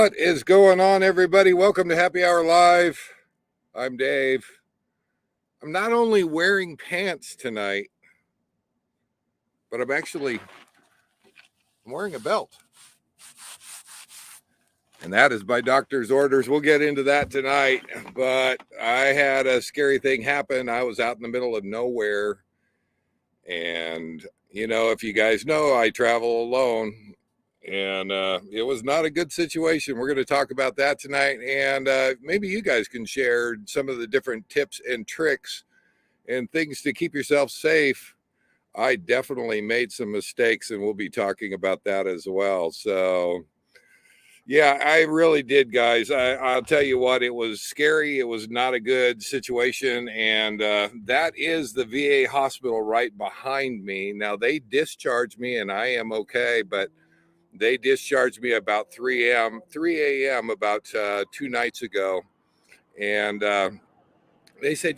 What is going on, everybody? Welcome to Happy Hour Live. I'm Dave. I'm not only wearing pants tonight, but I'm wearing a belt. And that is by doctor's orders. We'll get into that tonight. But I had a scary thing happen. I was out in the middle of nowhere. And, if you guys know, I travel alone. And it was not a good situation. We're going to talk about that tonight. And maybe you guys can share some of the different tips and tricks and things to keep yourself safe. I definitely made some mistakes, and we'll be talking about that as well. So, yeah, I really did, guys. I'll tell you what, it was scary. It was not a good situation. And that is the VA hospital right behind me. Now, they discharged me, and I am okay, but they discharged me about 3 a.m. about 2 nights ago. And they said,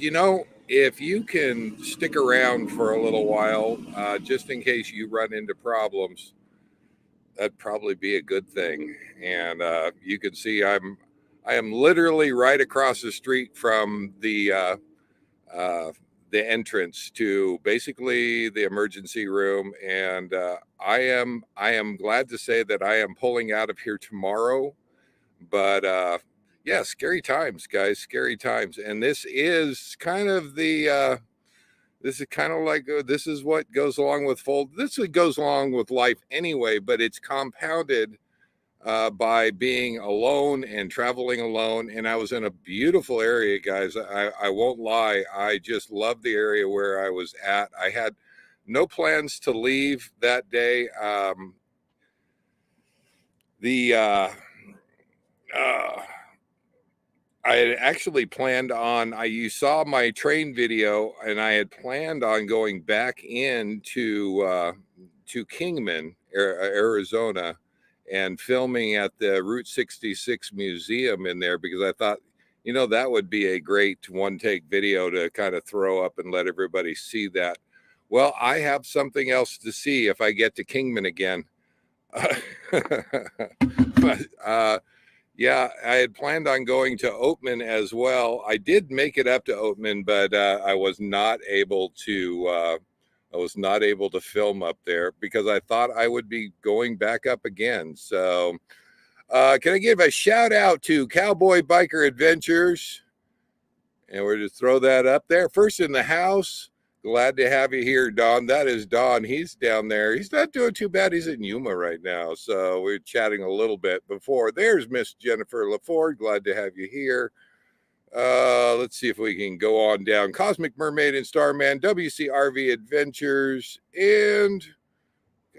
if you can stick around for a little while, just in case you run into problems, that'd probably be a good thing. And you can see I am literally right across the street from the entrance to basically the emergency room. And I am glad to say that I am pulling out of here tomorrow. But yeah, scary times, guys, scary times. And this is kind of this is what goes along with goes along with life anyway, but it's compounded by being alone and traveling alone. And I was in a beautiful area, guys. I won't lie. I just loved the area where I was at. I had no plans to leave that day. I had actually planned on, you saw my train video, and I had planned on going back into to Kingman, Arizona, and filming at the Route 66 museum in there, because I thought, that would be a great one-take video to kind of throw up and let everybody see that. Well, I have something else to see if I get to Kingman again. But yeah, I had planned on going to Oatman as well. I did make it up to Oatman, but I was not able to film up there because I thought I would be going back up again. So can I give a shout out to Cowboy Biker Adventures? And we'll just throw that up there. First in the house. Glad to have you here, Don. That is Don. He's down there. He's not doing too bad. He's in Yuma right now. So we're chatting a little bit before. There's Miss Jennifer LaFord. Glad to have you here. Let's see if we can go on down. Cosmic Mermaid and Starman, WCRV Adventures, and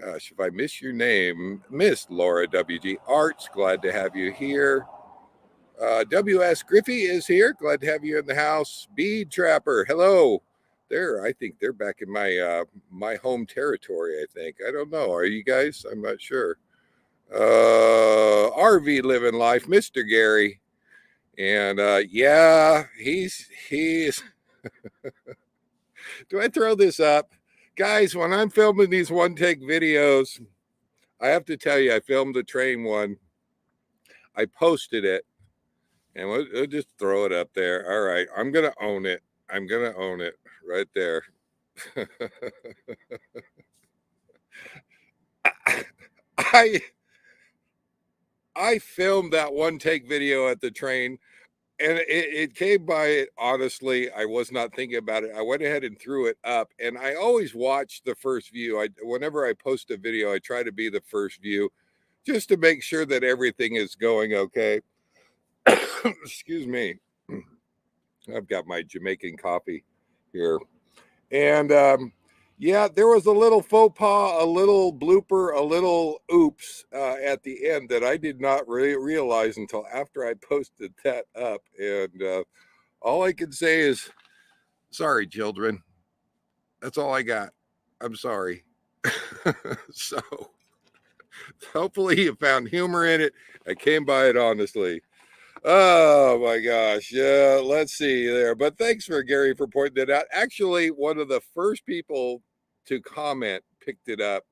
gosh, if I miss your name, Miss Laura WG Arts. Glad to have you here. WS Griffey is here. Glad to have you in the house. Bead Trapper, hello. I think they're back in my home territory. I think. I don't know. Are you guys? I'm not sure. RV Living Life, Mr. Gary, and yeah, he's. Do I throw this up, guys? When I'm filming these one-take videos, I have to tell you, I filmed the train one. I posted it, and we'll just throw it up there. All right, I'm gonna own it. I'm gonna own it. Right there. I filmed that one-take video at the train, and it came by it honestly. I was not thinking about it. I went ahead and threw it up, and I always watch the first view. Whenever I post a video, I try to be the first view just to make sure that everything is going okay. Excuse me. I've got my Jamaican coffee here. And yeah, there was a little faux pas, a little blooper, a little oops at the end that I did not realize until after I posted that up. And all I can say is, sorry, children. That's all I got. I'm sorry. So hopefully you found humor in it. I came by it honestly. Oh my gosh. Yeah, let's see there. But thanks for Gary for pointing that out. Actually, one of the first people to comment picked it up.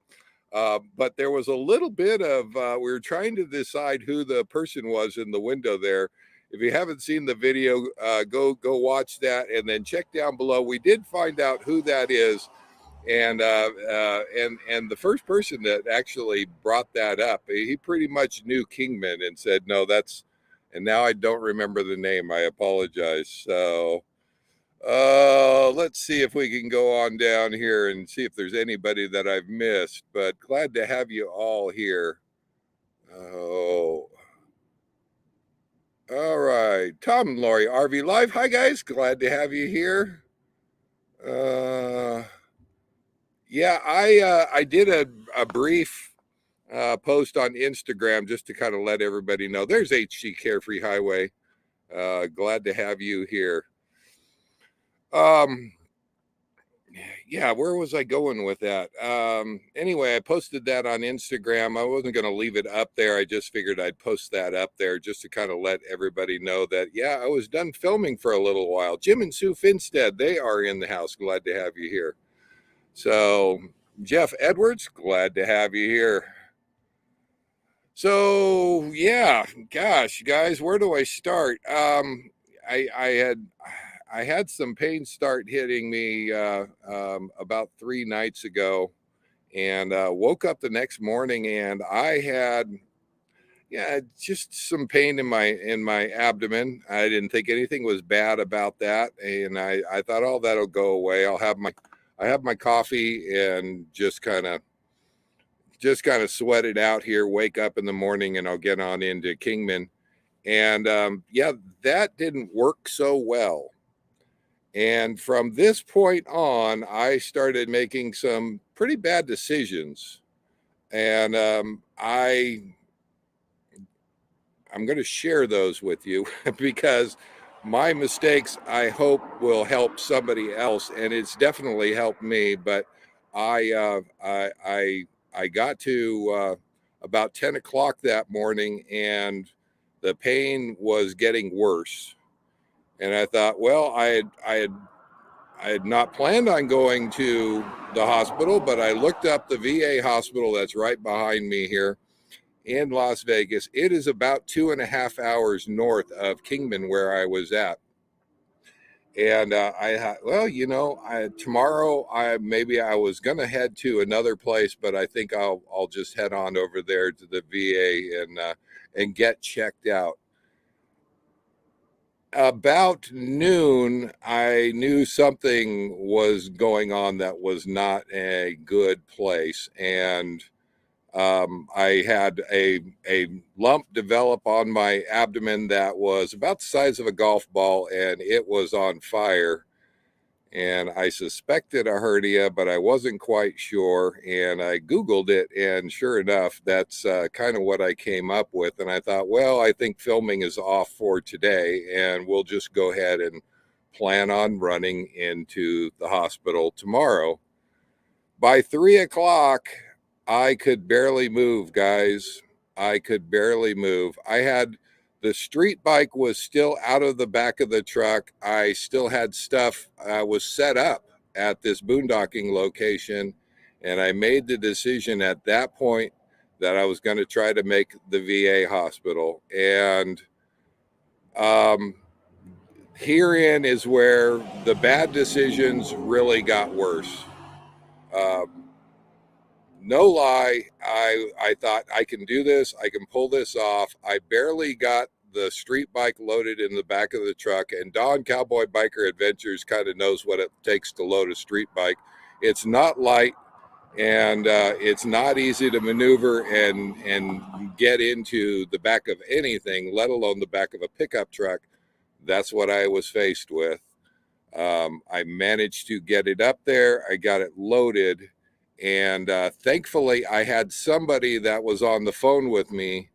But there was a little bit of, we were trying to decide who the person was in the window there. If you haven't seen the video, go watch that, and then check down below. We did find out who that is, and the first person that actually brought that up, he pretty much knew Kingman and said, no, that's, and now I don't remember the name. I apologize. So let's see if we can go on down here and see if there's anybody that I've missed, but glad to have you all here. Oh, all right. Tom and Lori, RV Live. Hi, guys. Glad to have you here. Yeah, I did a brief post on Instagram just to kind of let everybody know. There's HG Carefree Highway. Glad to have you here. Yeah, where was I going with that? Anyway, I posted that on Instagram. I wasn't going to leave it up there. I just figured I'd post that up there just to kind of let everybody know that, yeah, I was done filming for a little while. Jim and Sue Finstead, they are in the house. Glad to have you here. So, Jeff Edwards, glad to have you here. So, yeah, gosh, guys, where do I start? I had some pain start hitting me about 3 nights ago, and woke up the next morning, and I had, yeah, just some pain in my abdomen. I didn't think anything was bad about that, and I thought, oh, that'll go away. I have my coffee and just kind of sweat it out here. Wake up in the morning, and I'll get on into Kingman, and yeah, that didn't work so well. And from this point on, I started making some pretty bad decisions. And I'm going to share those with you because my mistakes, I hope, will help somebody else. And it's definitely helped me. But I got to about 10 o'clock that morning, and the pain was getting worse. And I thought, well, I had not planned on going to the hospital, but I looked up the VA hospital that's right behind me here in Las Vegas. It is about 2.5 hours north of Kingman, where I was at. And I thought, well, tomorrow maybe I was going to head to another place, but I think I'll just head on over there to the VA and get checked out. About noon, I knew something was going on that was not a good place. And I had a lump develop on my abdomen that was about the size of a golf ball, and it was on fire. And I suspected a hernia, but I wasn't quite sure. And I Googled it, and sure enough, that's kind of what I came up with. And I thought, well, I think filming is off for today, and we'll just go ahead and plan on running into the hospital tomorrow. By 3 o'clock, I could barely move, guys. I could barely move. The street bike was still out of the back of the truck. I still had stuff was set up at this boondocking location, and I made the decision at that point that I was going to try to make the VA hospital. And herein is where the bad decisions really got worse. No lie, I thought I can do this. I can pull this off. I barely got the street bike loaded in the back of the truck, and Don Cowboy Biker Adventures kind of knows what it takes to load a street bike. It's not light, and it's not easy to maneuver and get into the back of anything, let alone the back of a pickup truck. That's what I was faced with. I managed to get it up there. I got it loaded. And thankfully, I had somebody that was on the phone with me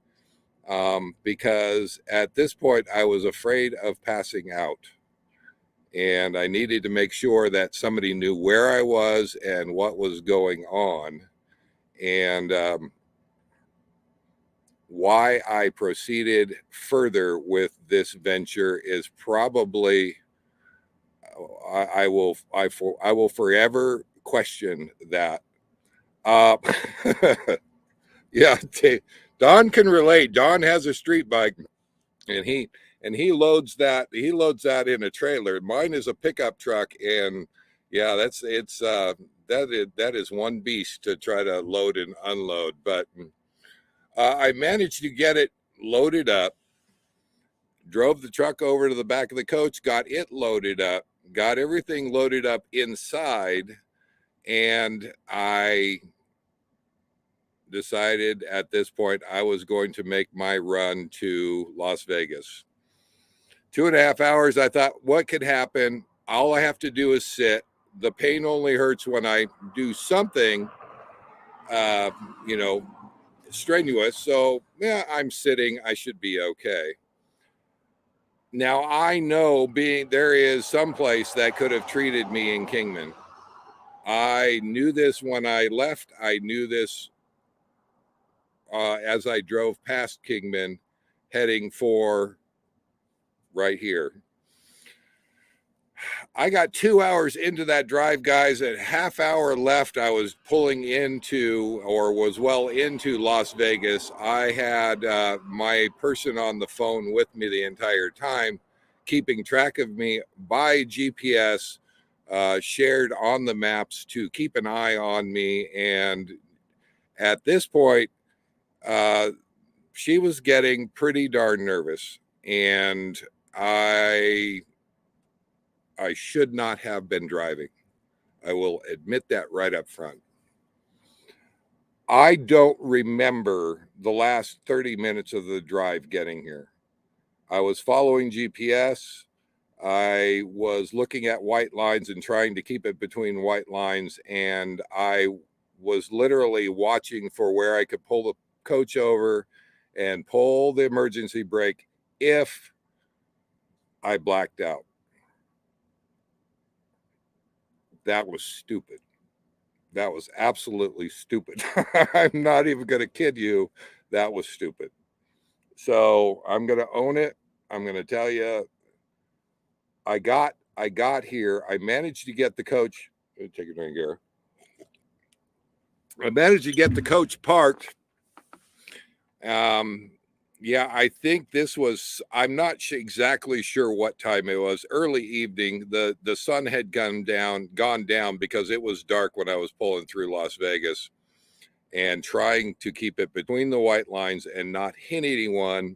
because at this point, I was afraid of passing out. And I needed to make sure that somebody knew where I was and what was going on. And why I proceeded further with this venture is probably, I will forever question that. Uh, yeah, Don can relate. Don has a street bike, and he loads that in a trailer. Mine is a pickup truck, and yeah, that is one beast to try to load and unload. But I managed to get it loaded up, drove the truck over to the back of the coach, got it loaded up, got everything loaded up inside, and I decided at this point I was going to make my run to Las Vegas. 2.5 hours. I thought, what could happen? All I have to do is sit. The pain only hurts when I do something, uh, you know, strenuous. So yeah, I'm sitting. I should be okay. Now I know there is some place that could have treated me in Kingman. I knew this when I left. I knew this as I drove past Kingman, heading for right here. I got 2 hours into that drive, guys. At half hour left, I was pulling into, or was well into, Las Vegas. I had my person on the phone with me the entire time, keeping track of me by GPS, shared on the maps to keep an eye on me. And at this point, she was getting pretty darn nervous, and I should not have been driving. I will admit that right up front. I don't remember the last 30 minutes of the drive getting here. I was following GPS. I was looking at white lines and trying to keep it between white lines. And I was literally watching for where I could pull the coach over and pull the emergency brake if I blacked out. That was stupid. That was absolutely stupid. I'm not even going to kid you. That was stupid. So I'm going to own it. I'm going to tell you, I got here. I managed to get the coach. Take a drink here. I managed to get the coach parked. Yeah, I think this was, I'm not exactly sure what time it was. Early evening. The sun had gone down because it was dark when I was pulling through Las Vegas, and trying to keep it between the white lines and not hit anyone.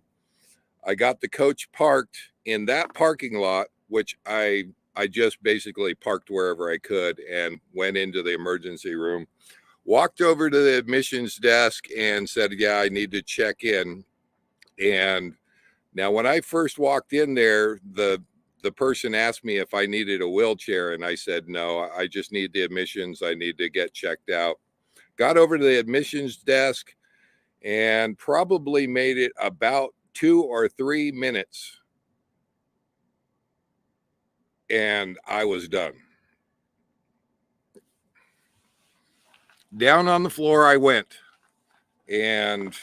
I got the coach parked in that parking lot, which I just basically parked wherever I could and went into the emergency room, walked over to the admissions desk and said, yeah, I need to check in. And now when I first walked in there, the person asked me if I needed a wheelchair, and I said, no, I just need the admissions. I need to get checked out. Got over to the admissions desk and probably made it about 2 or 3 minutes, and I was done. Down on the floor I went, and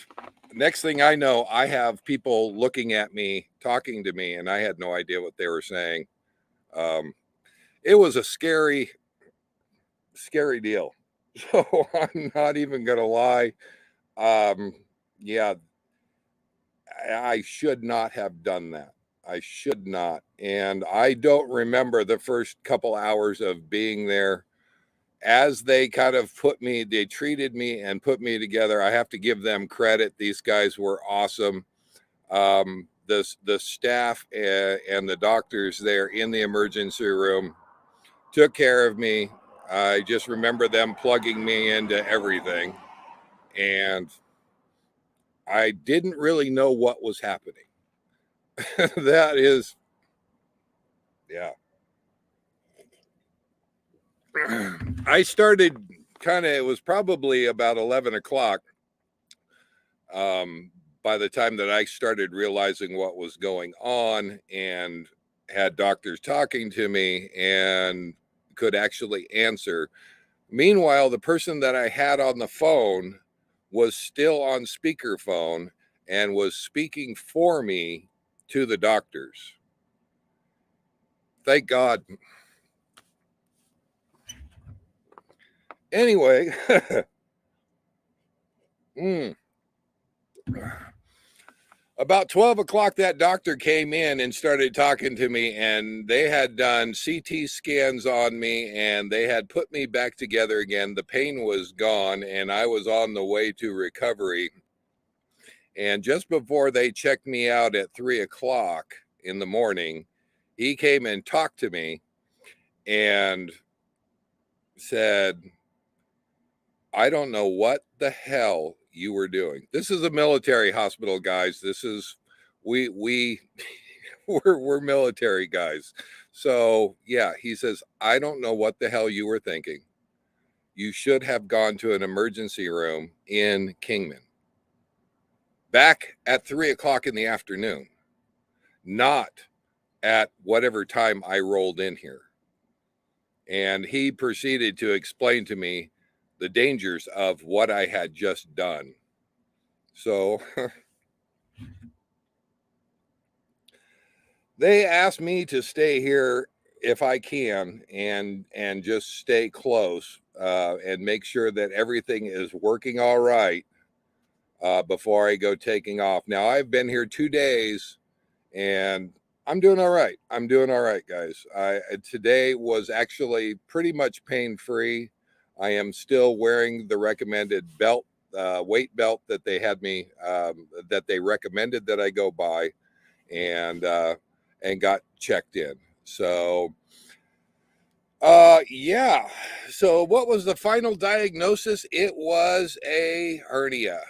next thing I know, I have people looking at me, talking to me, and I had no idea what they were saying. It was a scary deal. So I'm not even gonna lie. Yeah, I should not have done that. I should not. And I don't remember the first couple hours of being there. As they kind of they treated me and put me together. I have to give them credit. These guys were awesome. The staff and the doctors there in the emergency room took care of me. I just remember them plugging me into everything. And I didn't really know what was happening. That is, yeah. I started it was probably about 11 o'clock by the time that I started realizing what was going on, and had doctors talking to me and could actually answer. Meanwhile, the person that I had on the phone was still on speakerphone and was speaking for me to the doctors. Thank God. Anyway, About 12 o'clock, that doctor came in and started talking to me, and they had done CT scans on me, and they had put me back together again. The pain was gone, and I was on the way to recovery. And just before they checked me out at 3 o'clock in the morning, he came and talked to me and said, I don't know what the hell you were doing. This is a military hospital, guys. This is we're military guys. So yeah, he says, I don't know what the hell you were thinking. You should have gone to an emergency room in Kingman back at 3 o'clock in the afternoon, not at whatever time I rolled in here. And he proceeded to explain to me the dangers of what I had just done. So they asked me to stay here if I can and just stay close and make sure that everything is working all right before I go taking off. Now, I've been here 2 days and I'm doing all right. I'm doing all right, guys. Today was actually pretty much pain-free. I am still wearing the recommended belt, weight belt that they had me, that they recommended that I go by, and got checked in. So, yeah. So what was the final diagnosis? It was a hernia.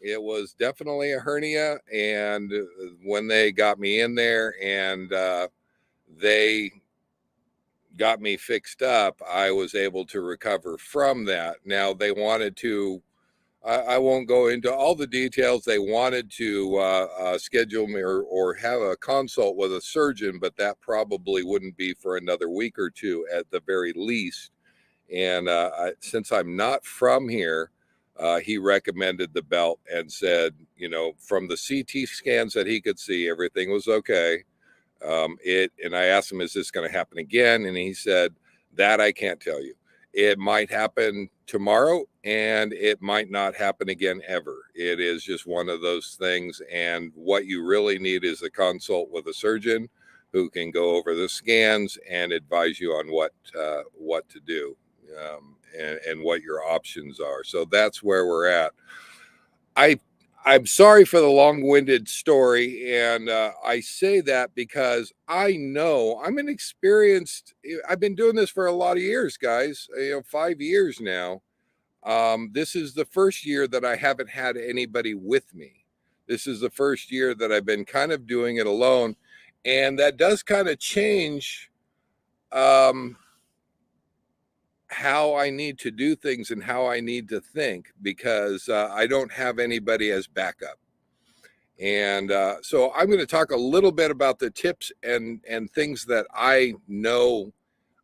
It was definitely a hernia. And when they got me in there and they got me fixed up, I was able to recover from that. Now they wanted to, I won't go into all the details. They wanted to schedule me or have a consult with a surgeon, but that probably wouldn't be for another week or two at the very least. And since I'm not from here, he recommended the belt and said, you know, from the CT scans that he could see, everything was okay. And I asked him, is this going to happen again? And he said, that I can't tell you. It might happen tomorrow and it might not happen again ever. It is just one of those things. And what you really need is a consult with a surgeon who can go over the scans and advise you on what to do and what your options are. So that's where we're at. I'm sorry for the long-winded story, and I say that because I know I'm an experienced. I've been doing this for a lot of years, guys. 5 years now. This is the first year that I haven't had anybody with me. This is the first year that I've been kind of doing it alone, and that does kind of change how I need to do things and how I need to think, because I don't have anybody as backup. And so I'm going to talk a little bit about the tips and things that I know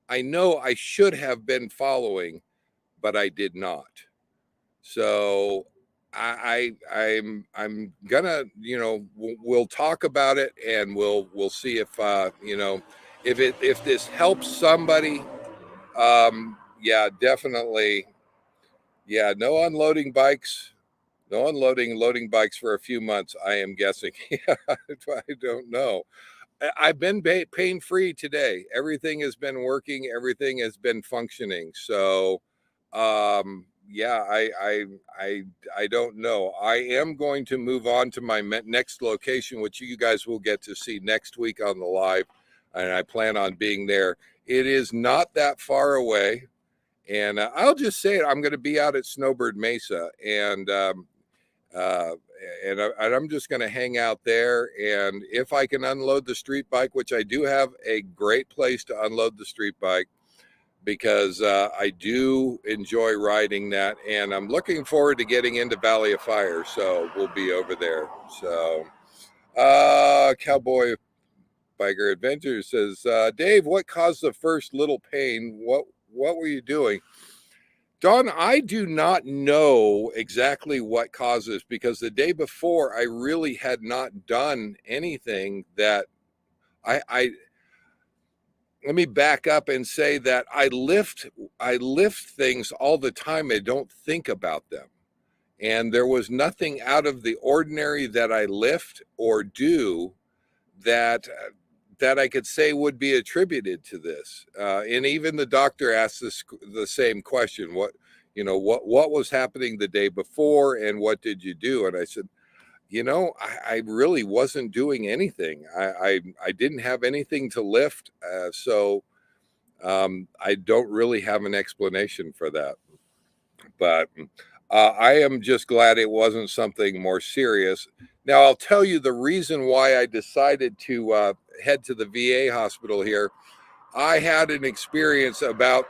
I should have been following, but I did not. So I'm gonna, we'll talk about it and we'll see if if this helps somebody. Yeah, definitely. Yeah, no unloading bikes. No loading bikes for a few months, I am guessing. Yeah, I don't know. I've been pain-free today. Everything has been working. Everything has been functioning. So, yeah, I don't know. I am going to move on to my next location, which you guys will get to see next week on the live, and I plan on being there. It is not that far away, and I'll just say it. I'm going to be out at Snowbird Mesa, and I'm just going to hang out there. And if I can unload the street bike, which I do have a great place to unload the street bike, because I do enjoy riding that, and I'm looking forward to getting into Valley of Fire. So we'll be over there. So Cowboy Biker Adventures says, Dave, what caused the first little pain? What were you doing? Don, I do not know exactly what causes, because the day before I really had not done anything that I let me back up and say that I lift things all the time. I don't think about them. and there was nothing out of the ordinary that I lift or do that I could say would be attributed to this. And even the doctor asked the same question: what was happening the day before, and what did you do? And I said, I really wasn't doing anything. I didn't have anything to lift, so I don't really have an explanation for that. But I am just glad it wasn't something more serious. Now, I'll tell you the reason why I decided to head to the VA hospital here. I had an experience about,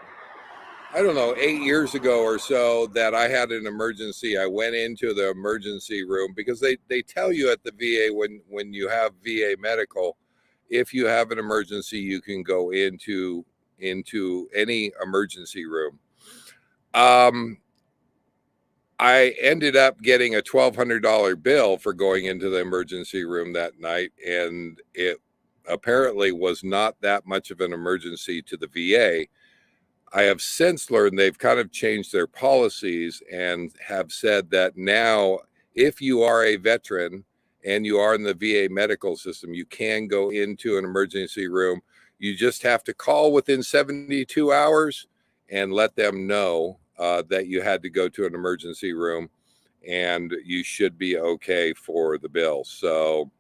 I don't know, 8 years ago or so that I had an emergency. I went into the emergency room because they tell you at the VA when you have VA medical, if you have an emergency, you can go into any emergency room. I ended up getting a $1,200 bill for going into the emergency room that night, and it apparently was not that much of an emergency to the VA. I have since learned they've kind of changed their policies and have said that now, if you are a veteran and you are in the VA medical system, you can go into an emergency room. You just have to call within 72 hours and let them know that you had to go to an emergency room, and you should be okay for the bill. So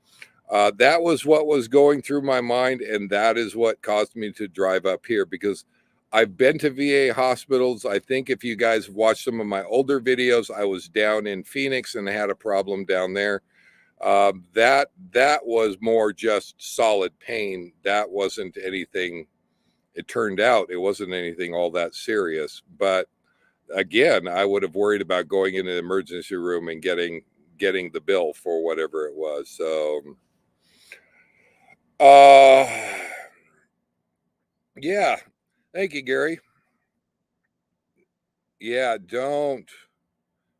that was what was going through my mind, and that is what caused me to drive up here, because I've been to VA hospitals. I think if you guys watched some of my older videos, I was down in Phoenix and had a problem down there. That was more just solid pain. That wasn't anything. It turned out it wasn't anything all that serious. But again, I would have worried about going into the emergency room and getting the bill for whatever it was. So, yeah. Thank you, Gary. Yeah, don't.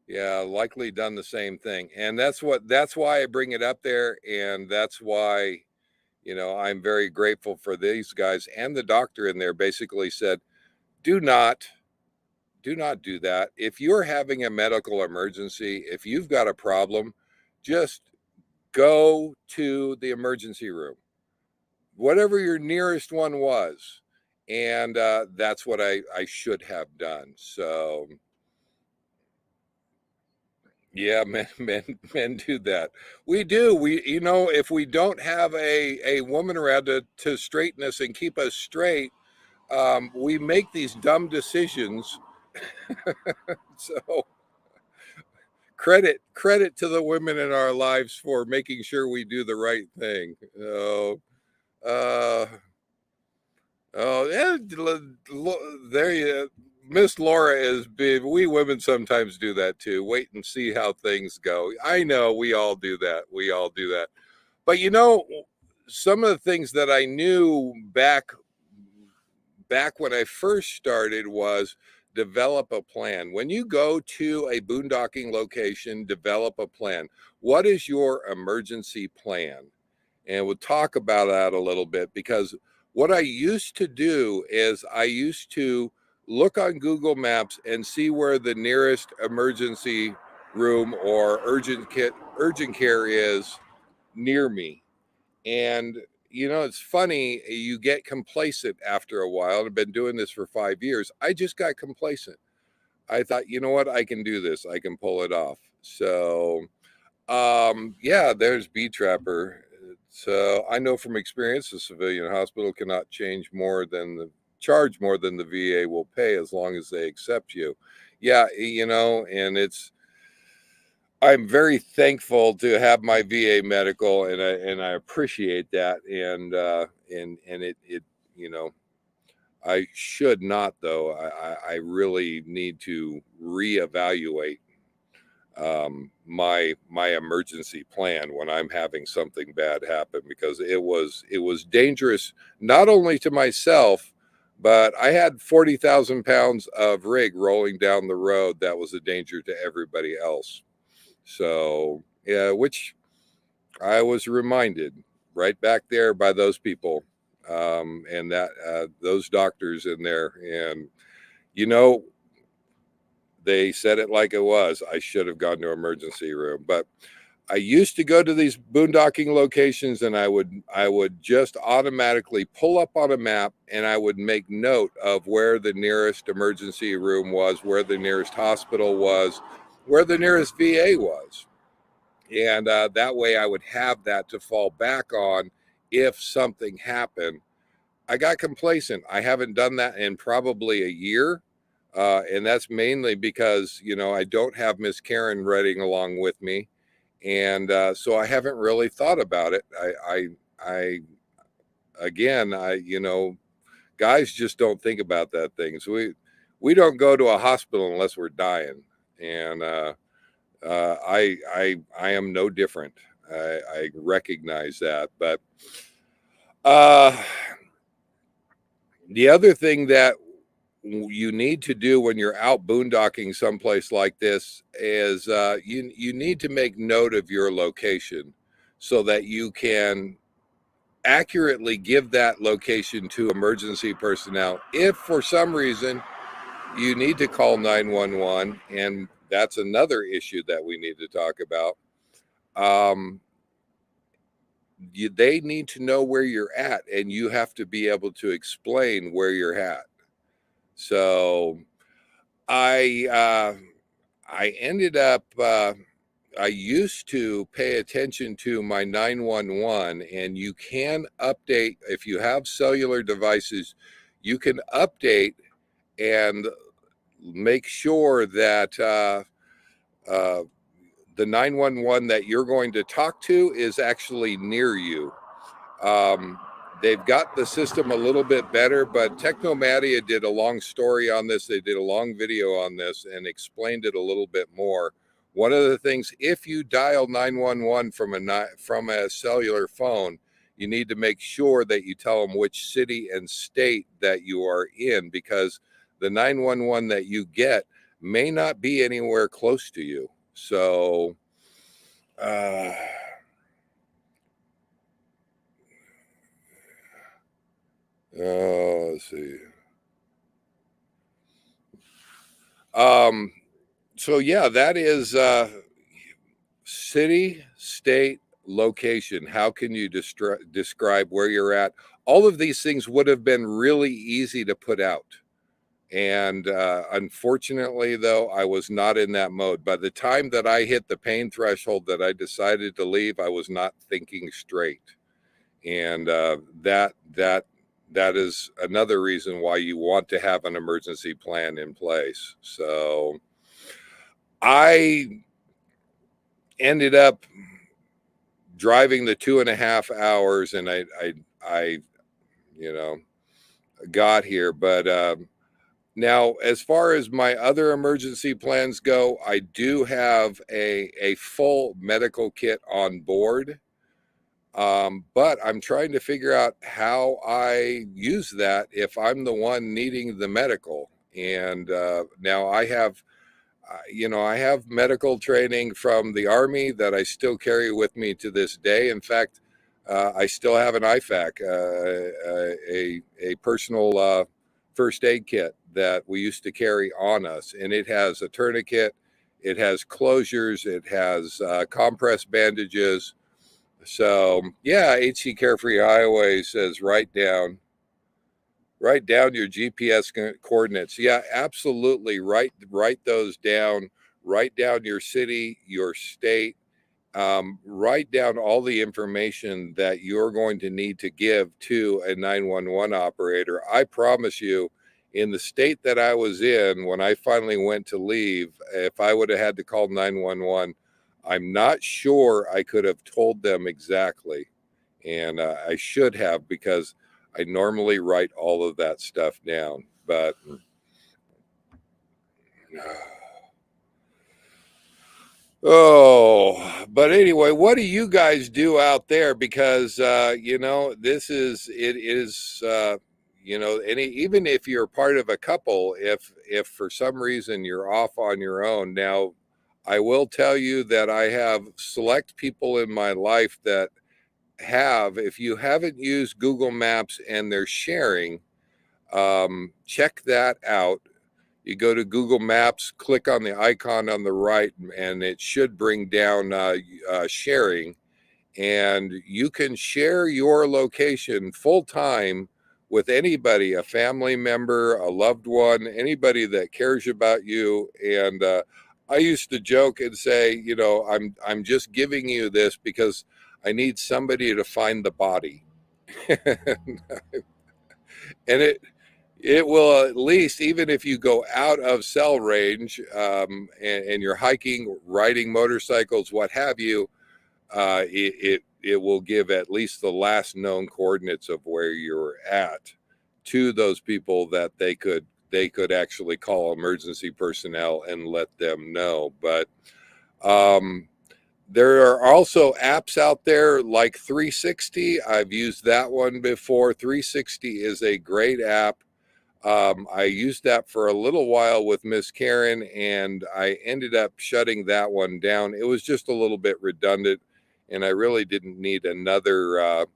Yeah, likely done the same thing. And that's why I bring it up there. And that's why, I'm very grateful for these guys, and the doctor in there basically said, do not do that. If you're having a medical emergency, if you've got a problem, just go to the emergency room, whatever your nearest one was. And that's what I should have done. So, yeah, men do that. We do. If we don't have a woman around to straighten us and keep us straight, we make these dumb decisions. So credit to the women in our lives for making sure we do the right thing. Uh, oh, yeah, there you, Miss Laura is big. We women sometimes do that too. Wait and see how things go. I know we all do that. We all do that. But some of the things that I knew back when I first started was develop a plan. When you go to a boondocking location, develop a plan. What is your emergency plan? And we'll talk about that a little bit, because what I used to do is I used to look on Google Maps and see where the nearest emergency room or urgent care is near me. And it's funny, you get complacent after a while. I've been doing this for 5 years. I just got complacent. I thought, you know what, I can do this. I can pull it off. So, yeah, there's B Trapper. So I know from experience, the civilian hospital cannot charge more than the VA will pay, as long as they accept you. Yeah, and I'm very thankful to have my VA medical, and I appreciate that. And it I should not, though. I really need to reevaluate my emergency plan when I'm having something bad happen, because it was dangerous, not only to myself, but I had 40,000 pounds of rig rolling down the road that was a danger to everybody else. So, yeah, which I was reminded right back there by those people, and that those doctors in there. And, They said it like it was. I should have gone to emergency room. But I used to go to these boondocking locations, and I would just automatically pull up on a map, and I would make note of where the nearest emergency room was, where the nearest hospital was, where the nearest VA was. And that way I would have that to fall back on if something happened. I got complacent. I haven't done that in probably a year. And that's mainly because, I don't have Miss Karen riding along with me. And so I haven't really thought about it. Again, guys just don't think about that thing. So we don't go to a hospital unless we're dying. And I am no different. I recognize that. But the other thing that you need to do when you're out boondocking someplace like this is you need to make note of your location so that you can accurately give that location to emergency personnel. If for some reason you need to call 911, and that's another issue that we need to talk about, they need to know where you're at, and you have to be able to explain where you're at. So I ended up I used to pay attention to my 911, and you can update if you have cellular devices. You can update and make sure that the 911 that you're going to talk to is actually near you. They've got the system a little bit better, but Technomadia did a long story on this. They did a long video on this and explained it a little bit more. One of the things, if you dial 911 from a cellular phone, you need to make sure that you tell them which city and state that you are in, because the 911 that you get may not be anywhere close to you. So, let's see. So yeah, that is city, state, location. How can you describe where you're at? All of these things would have been really easy to put out. And unfortunately, though, I was not in that mode. By the time that I hit the pain threshold that I decided to leave, I was not thinking straight. And that is another reason why you want to have an emergency plan in place. So I ended up driving the 2.5 hours, and I got here. But now, as far as my other emergency plans go, I do have a full medical kit on board. But I'm trying to figure out how I use that if I'm the one needing the medical. And now I have, I have medical training from the Army that I still carry with me to this day. In fact, I still have an IFAC, a personal first aid kit that we used to carry on us. And it has a tourniquet, it has closures, it has compress bandages. So yeah, HC Carefree Highway says write down your GPS coordinates. Yeah, absolutely. Write those down. Write down your city, your state. Write down all the information that you're going to need to give to a 911 operator. I promise you, in the state that I was in when I finally went to leave, if I would have had to call 911, I'm not sure I could have told them exactly. And I should have, because I normally write all of that stuff down. But but anyway, what do you guys do out there? Because this is even if you're part of a couple, if for some reason you're off on your own. Now, I will tell you that I have select people in my life that have, if you haven't used Google Maps and they're sharing, check that out. You go to Google Maps, click on the icon on the right, and it should bring down sharing. And you can share your location full time with anybody, a family member, a loved one, anybody that cares about you. And I used to joke and say, you know, I'm just giving you this because I need somebody to find the body. And it will, at least, even if you go out of cell range, and you're hiking, riding motorcycles, what have you, it will give at least the last known coordinates of where you're at to those people, that they could actually call emergency personnel and let them know. But there are also apps out there like 360. I've used that one before. 360 is a great app. I used that for a little while with Miss Karen, and I ended up shutting that one down. It was just a little bit redundant, and I really didn't need another.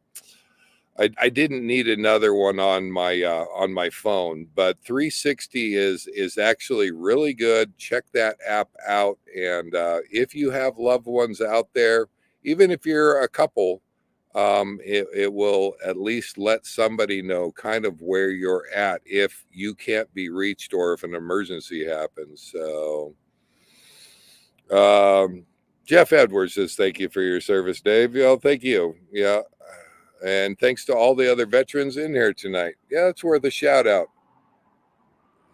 I didn't need another one on my phone. But 360 is actually really good. Check that app out, and if you have loved ones out there, even if you're a couple, it will at least let somebody know kind of where you're at if you can't be reached or if an emergency happens. So, Jeff Edwards says, thank you for your service, Dave. Well, thank you. Yeah. And thanks to all the other veterans in here tonight. Yeah, it's worth a shout out.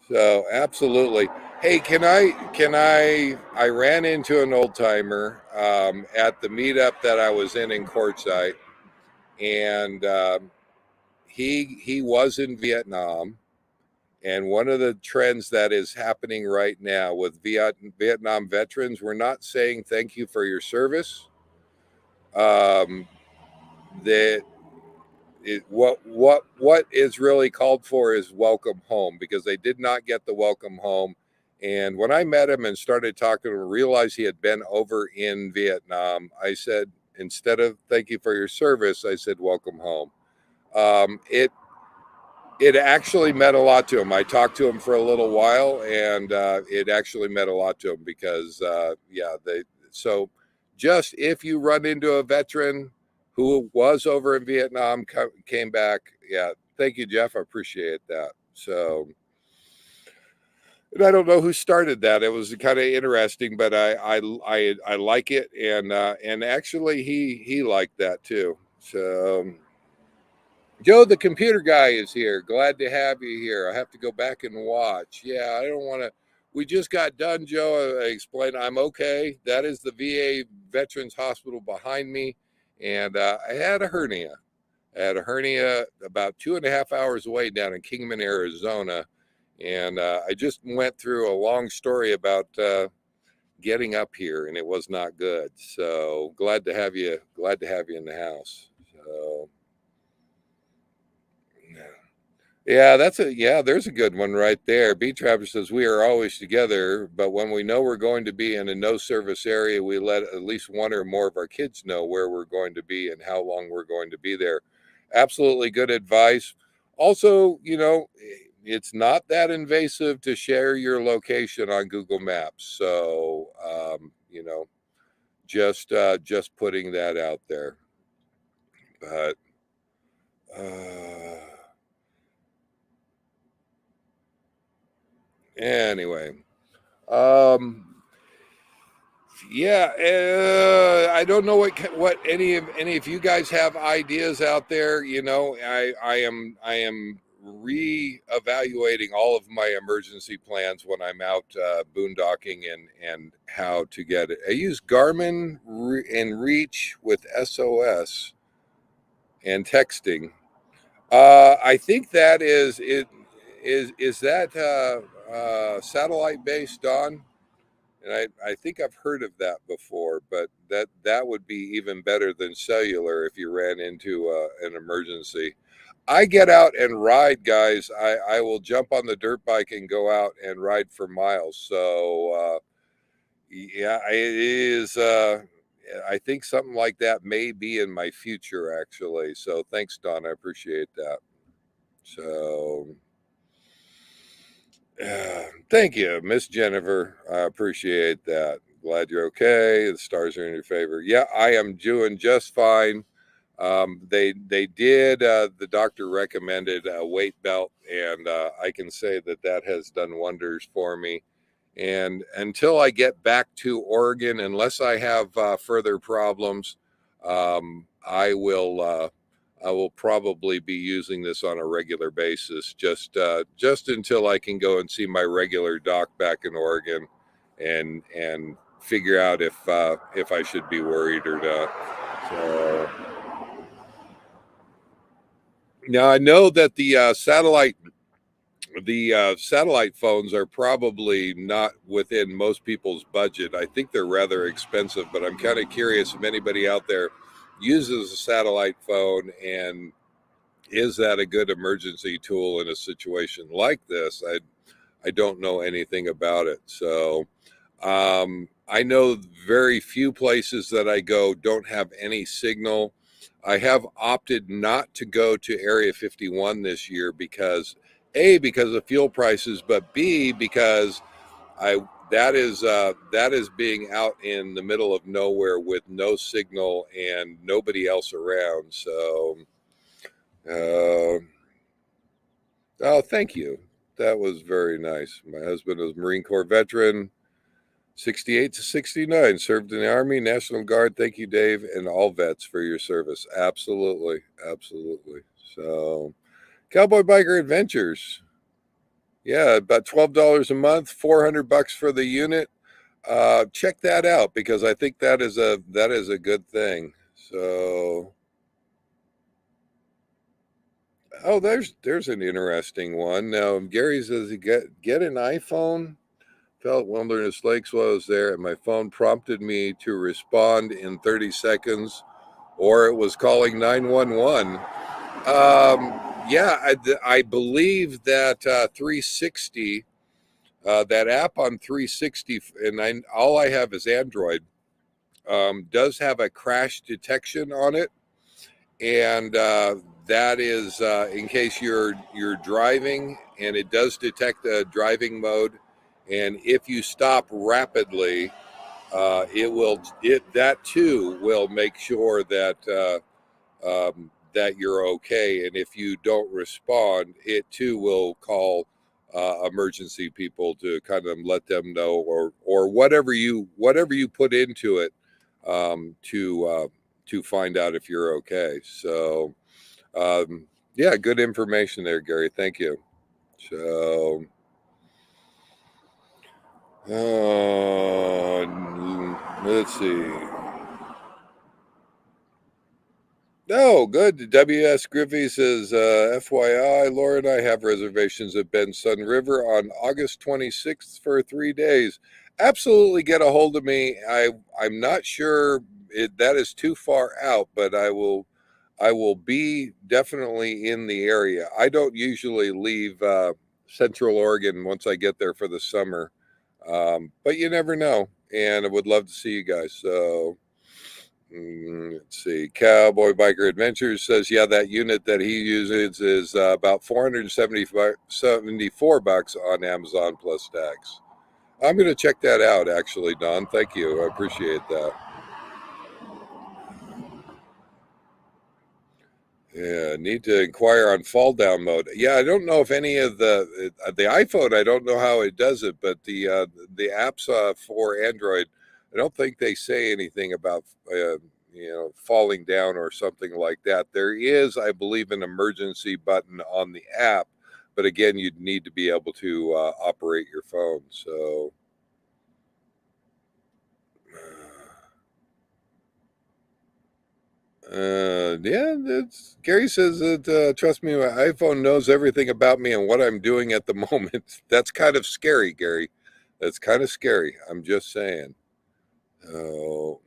So, absolutely. Hey, I ran into an old timer at the meetup that I was in Quartzsite, and he was in Vietnam. And one of the trends that is happening right now with Vietnam veterans, we're not saying thank you for your service. That what is really called for is welcome home, because they did not get the welcome home. And when I met him and started talking to him, realized he had been over in Vietnam, I said, instead of thank you for your service, I said welcome home. It actually meant a lot to him. I talked to him for a little while, and it actually meant a lot to him because, so just if you run into a veteran who was over in Vietnam, came back, yeah, thank you, Jeff. I appreciate that. So, and I don't know who started that. It was kind of interesting, but I like it, and actually he liked that too. So. Joe, the computer guy, is here. Glad to have you here. I have to go back and watch. Yeah, I don't want to. We just got done, Joe. I explained I'm okay. That is the VA Veterans Hospital behind me. And I had a hernia. I had a hernia about 2.5 hours away down in Kingman, Arizona. And I just went through a long story about getting up here, and it was not good. So glad to have you. Glad to have you in the house. So. Yeah, there's a good one right there. B Trapper says we are always together, but when we know we're going to be in a no service area, we let at least one or more of our kids know where we're going to be and how long we're going to be there. Absolutely good advice. Also, it's not that invasive to share your location on Google Maps. So, just putting that out there. But anyway. I don't know what any of you guys have ideas out there. I am reevaluating all of my emergency plans when I'm out boondocking, and how to get it. I use Garmin and Reach with SOS and texting. I think that is it. Is that satellite based on? And I think I've heard of that before, but that would be even better than cellular if you ran into an emergency. I get out and ride, guys. I will jump on the dirt bike and go out and ride for miles. So, yeah, it is. I think something like that may be in my future, actually. So thanks, Don. I appreciate that. So. Thank you, Miss Jennifer. I appreciate that. Glad you're okay. The stars are in your favor. Yeah, I am doing just fine. They did. The doctor recommended a weight belt, and I can say that that has done wonders for me. And until I get back to Oregon, unless I have further problems, I will probably be using this on a regular basis, just until I can go and see my regular doc back in Oregon, and figure out if I should be worried or not. So now I know that the satellite phones are probably not within most people's budget. I think they're rather expensive, but I'm kind of curious if anybody out there uses a satellite phone, and is that a good emergency tool in a situation like this? I don't know anything about it. So I know very few places that I go don't have any signal. I have opted not to go to Area 51 this year because A, because of fuel prices, but B, because I that is being out in the middle of nowhere with no signal and nobody else around. So, uh, oh, thank you. That was very nice. My husband is a Marine Corps veteran, 68 to 69, served in the Army, National Guard. Thank you, Dave, and all vets for your service. Absolutely. Absolutely. So, Cowboy Biker Adventures. Yeah, about $12 a month, $400 for the unit. Check that out because I think that is a good thing. So, oh, there's an interesting one. Now, Gary says, get an iPhone. Felt Wilderness Lakes while I was there, and my phone prompted me to respond in 30 seconds, or it was calling 911. Yeah, I believe that 360, that app on 360, and all I have is Android, does have a crash detection on it, and that is in case you're driving, and it does detect a driving mode, and if you stop rapidly, it that too will make sure that you're okay, and if you don't respond, it too will call emergency people to kind of let them know, or whatever you put into it, to find out if you're okay. So yeah, good information there, Gary. Thank you. So let's see. No, good. W.S. Griffey says, FYI, Laura and I have reservations at Bend Sun River on August 26th for 3 days. Absolutely get a hold of me. I'm not sure that is too far out, but I will be definitely in the area. I don't usually leave Central Oregon once I get there for the summer, but you never know. And I would love to see you guys. So let's see. Cowboy Biker Adventures says, yeah, that unit that he uses is about $474 on Amazon plus tax. I'm going to check that out, actually, Don. Thank you. I appreciate that. Yeah, need to inquire on fall down mode. Yeah, I don't know if any of the iPhone. I don't know how it does it, but the apps for Android, I don't think they say anything about falling down or something like that. There is, I believe, an emergency button on the app, but again, you'd need to be able to operate your phone. So. Yeah, Gary says that trust me, my iPhone knows everything about me and what I'm doing at the moment. That's kind of scary, Gary. That's kind of scary. I'm just saying. Oh,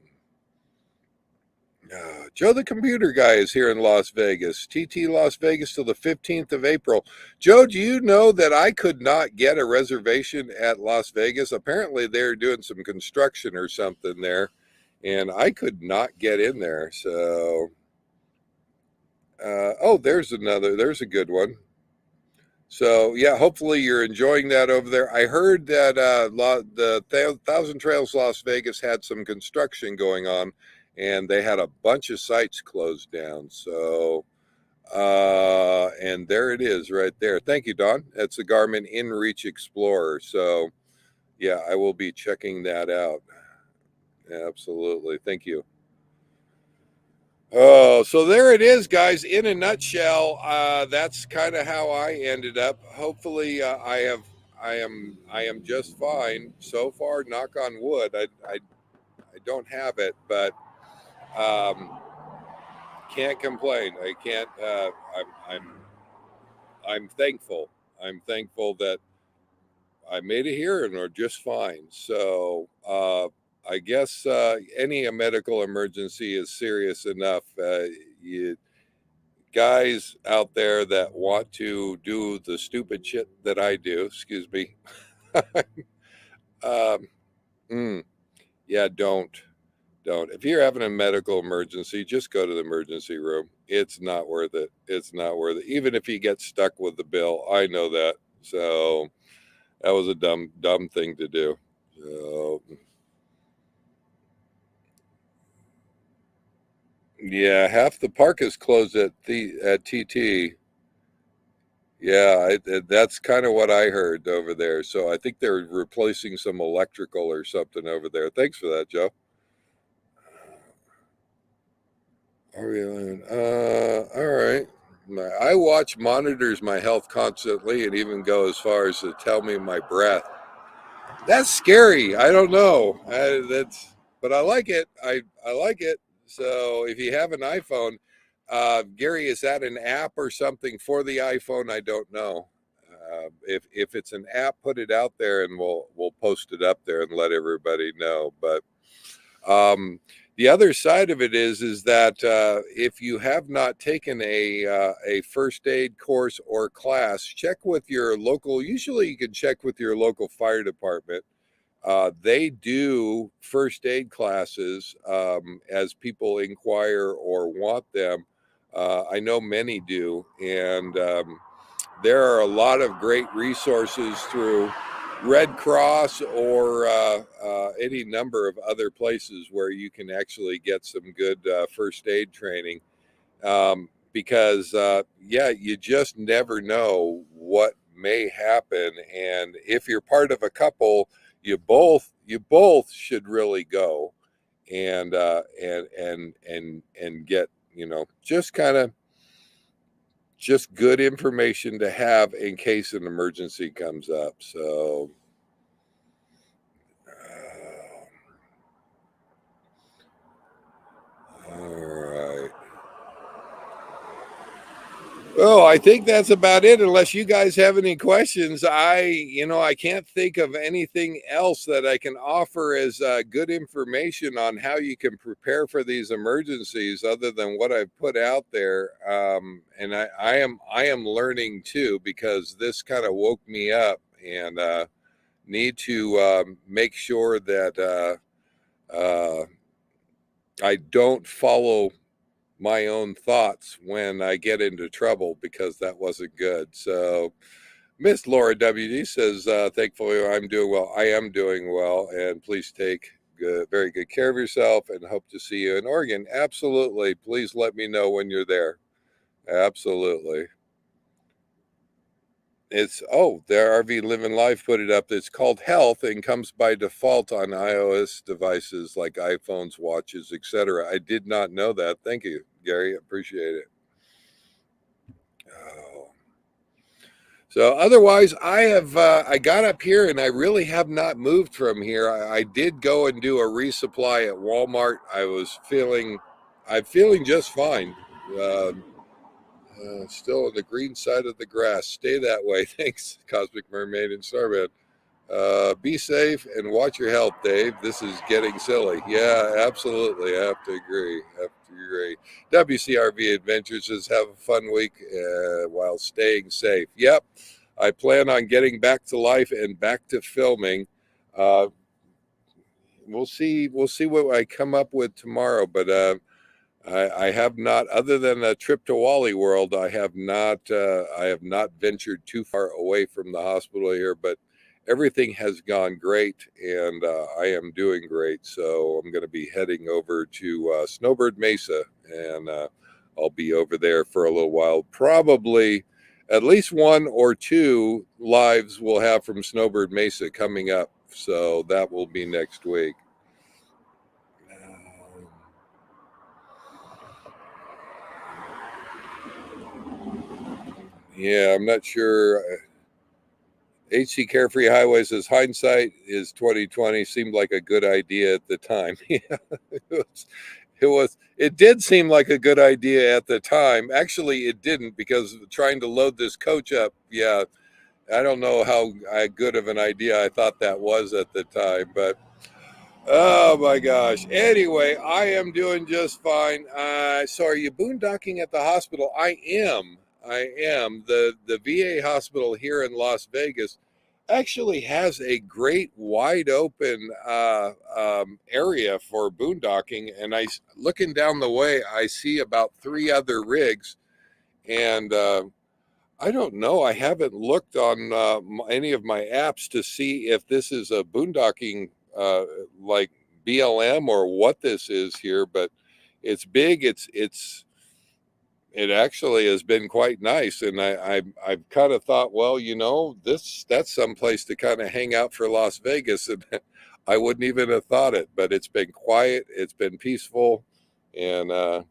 Joe the Computer Guy is here in Las Vegas. TT Las Vegas till the 15th of April. Joe, do you know that I could not get a reservation at Las Vegas? Apparently, they're doing some construction or something there, and I could not get in there. So. Oh, there's a good one. So yeah, hopefully you're enjoying that over there. I heard that the Thousand Trails Las Vegas had some construction going on, and they had a bunch of sites closed down. So and there it is right there. Thank you, Don. That's the Garmin InReach Explorer. So yeah, I will be checking that out. Absolutely. Thank you. Oh, so there it is, guys. In a nutshell, that's kind of how I ended up. Hopefully, I am just fine so far. Knock on wood. I don't have it, but um, can't complain. I can't. I'm thankful. I'm thankful that I made it here and are just fine. So I guess any medical emergency is serious enough. You guys out there that want to do the stupid shit that I do, excuse me. um, yeah, don't. If you're having a medical emergency, just go to the emergency room. It's not worth it. It's not worth it. Even if you get stuck with the bill, I know that. So that was a dumb thing to do. So yeah, half the park is closed at TT. Yeah, that's kind of what I heard over there. So I think they're replacing some electrical or something over there. Thanks for that, Joe. All right. I watch monitors my health constantly and even go as far as to tell me my breath. That's scary. I don't know. But I like it. I like it. So if you have an iPhone, Gary, is that an app or something for the iPhone? I don't know. If it's an app, put it out there and we'll post it up there and let everybody know. But the other side of it is that if you have not taken a first aid course or class, check with your local. Usually, you can check with your local fire department. They do first aid classes as people inquire or want them. I know many do, and there are a lot of great resources through Red Cross or any number of other places where you can actually get some good first aid training. Because yeah, you just never know what may happen, and if you're part of a couple, you both should really go and get just kind of just good information to have in case an emergency comes up. So, all right. Well, I think that's about it. Unless you guys have any questions, I can't think of anything else that I can offer as good information on how you can prepare for these emergencies, other than what I've put out there. And I am learning too, because this kind of woke me up, and need to make sure that I don't follow my own thoughts when I get into trouble, because that wasn't good. So Miss Laura WD says, thankfully I'm doing well. I am doing well, and please take very good care of yourself, and hope to see you in Oregon. Absolutely. Please let me know when you're there. Absolutely. It's their RV Living Life put it up. It's called Health and comes by default on iOS devices like iPhones, watches, etc. I did not know that. Thank you, Gary. Appreciate it. Oh. So otherwise, I got up here and I really have not moved from here. I did go and do a resupply at Walmart. I'm feeling just fine. Uh, Still on the green side of the grass. Stay that way. Thanks, Cosmic Mermaid and Starman. Be safe and watch your health, Dave. This is getting silly. Yeah, absolutely. I have to agree. WCRV Adventures says, have a fun week while staying safe. Yep. I plan on getting back to life and back to filming. We'll see what I come up with tomorrow, but I have not, other than a trip to Wally World, I have not ventured too far away from the hospital here, but everything has gone great, and I am doing great. So I'm going to be heading over to Snowbird Mesa, and I'll be over there for a little while. Probably at least one or two lives we'll have from Snowbird Mesa coming up. So that will be next week. Yeah, I'm not sure. HC Carefree Highway says hindsight is 2020. Seemed like a good idea at the time. Yeah, it did seem like a good idea at the time. Actually, it didn't, because trying to load this coach up, yeah, I don't know how good of an idea I thought that was at the time, but oh my gosh. Anyway, I am doing just fine. So are you boondocking at the hospital? I am. I am. The VA hospital here in Las Vegas actually has a great wide open area for boondocking. And looking down the way, I see about three other rigs. And I don't know. I haven't looked on any of my apps to see if this is a boondocking like BLM or what this is here, but it's big. It actually has been quite nice, and I've kind of thought, well, that's some place to kind of hang out for Las Vegas, and I wouldn't even have thought it, but it's been quiet, it's been peaceful, and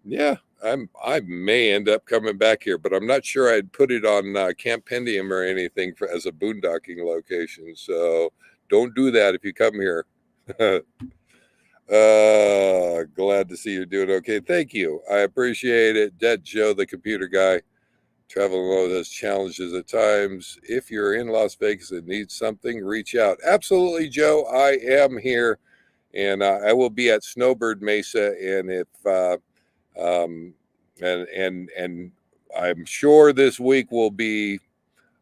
yeah, I may end up coming back here, but I'm not sure I'd put it on Camp Pendium or anything as a boondocking location. So don't do that if you come here. Glad to see you're doing okay. Thank you. I appreciate it. Dead Joe, the computer guy, traveling with us challenges at times. If you're in Las Vegas and need something, reach out. Absolutely, Joe. I am here, and I will be at Snowbird Mesa. And if and I'm sure this week will be.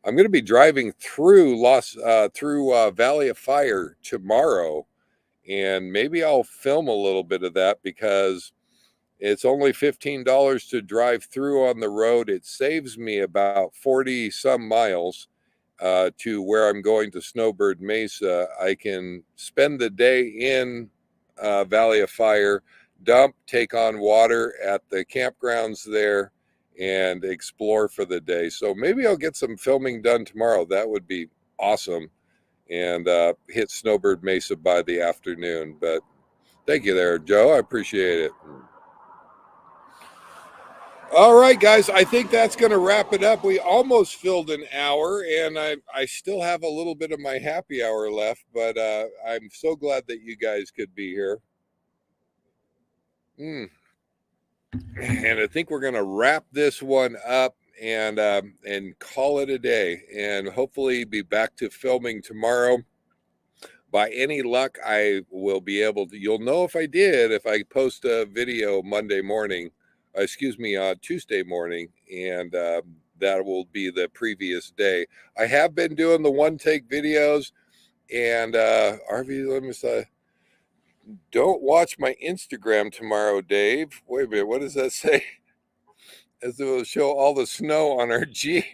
I'm going to be driving through Valley of Fire tomorrow, and maybe I'll film a little bit of that, because it's only $15 to drive through on the road. It saves me about 40 some miles to where I'm going to Snowbird Mesa. I can spend the day in Valley of Fire, dump, take on water at the campgrounds there, and explore for the day. So maybe I'll get some filming done tomorrow. That would be awesome. And hit Snowbird Mesa by the afternoon. But thank you there, Joe. I appreciate it. All right, guys, I think that's going to wrap it up. We almost filled an hour, and I still have a little bit of my happy hour left, but I'm so glad that you guys could be here. And I think we're going to wrap this one up and call it a day, and hopefully be back to filming tomorrow. By any luck, I will be able to. You'll know if I did if I post a video Monday morning. Tuesday morning, and that will be the previous day. I have been doing the one take videos, and RV, let me say, don't watch my Instagram tomorrow, Dave. Wait a minute, what does that say? As it will show all the snow on our Jeep.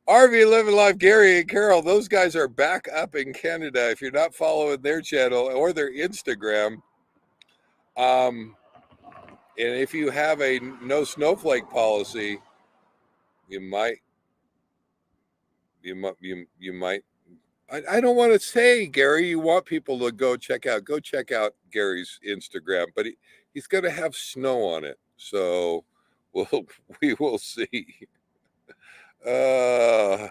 RV Living Life, Gary and Carol, those guys are back up in Canada. If you're not following their channel or their Instagram, and if you have a no snowflake policy, you might, I don't want to say, Gary, you want people to go check out Gary's Instagram, but he's going to have snow on it. So we will see. I'm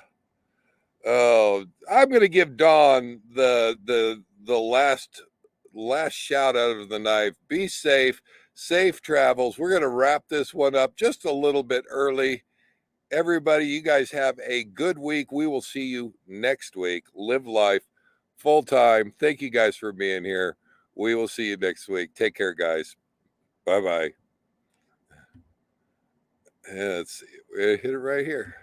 going to give Dawn the last shout out of the knife. Be safe travels. We're going to wrap this one up just a little bit early. Everybody, you guys have a good week. We will see you next week. Live life full time. Thank you guys for being here. We will see you next week. Take care, guys. Bye bye. Let's see. We hit it right here.